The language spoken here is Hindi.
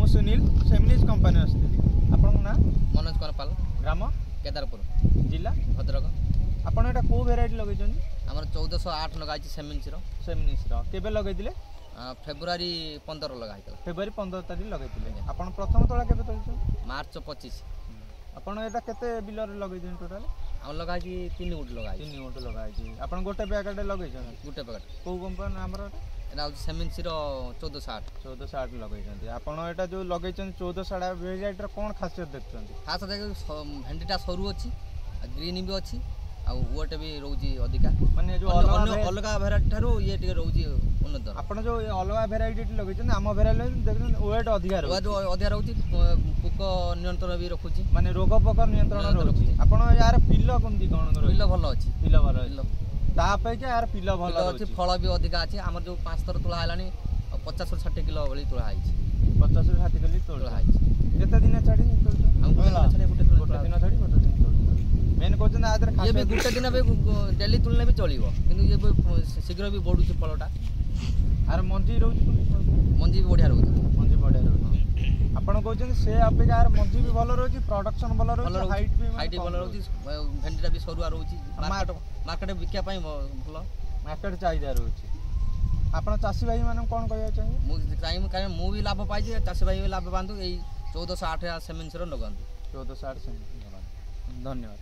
मु सुनील सेमिनिज कंपनी आसती आपन ना मनोज करपाल ग्राम केदारपुर जिला भद्रक आपन एटा को वेराइटी लगै आमर 1408 लगा सेमिनिज केबे लगैतिले फेब्रुआरी 15 लगा फेब्रुआरी 15 तारिख लगैतिले आपन प्रथम तोला केबे तोलछ मार्च 25 आपन एटा केते बिलर लगै दिन टोटल हम लगा 3 गुट लगा 3 गुट लगा आपन गोटे पैकेट लगै गुटे पैकेट को कंपनी हमर एटा सेमिनिज रो 1408 लगै आपन एटा जो लगै 1408 वेराइटी रो कोन खासियत देखछन खास देख भेंडीटा सरू अछि ग्रीन भी अछि आ वेट भी रोजी अधिका माने जो अलग वेराइटी थारो ये टिके रोजी उन्नत आपन जो अलग वेराइटी लगैछन हम वेराइटी देखन वेट अधिका रोजी पोक नियंत्रण भी रखुची माने रोग पोक नियंत्रण रखुची आपन यार पिल्ल कोंदी कोन पिल्ल भलो अछि पिल्ल भलो ता अपेक्षा यार पिल्ल भलो अछि फल भी अधिका अछि हमर जो 5 तर तोला हैलानी 50 से 60 किलो वाली तोला आइछि 50 से 60 किलो तोला आइछि केते दिन छाडी तोलछ हम गोटे दिन छाडी गोटे दिन मेन कोचन आदर ये भी गुटे दिन बे डेली तुलने भी चलिबो किंतु ये शीघ्र भी बढ़ुची फलटा आर मंजी रहउची मंजी भी बढ़िया रहउची आपण कोचन से अपेक्षा आर मंजी भी भलो रहउची प्रोडक्शन भलो रहउची हाइट भी भलो रहउची भेंडीटा भी सरुआ रहउची मार्केट बिकिया पई भलो मार्केट चाहिदा रहउची आपण चासी भाई माने कोन कहया चाहिए मु टाइम कारण मु भी लाभ पाई जे चासी भाई भी लाभ पांतु एई 1408 सेमिनिज रो लगांतु 1408 सेमिनिज धन्यवाद।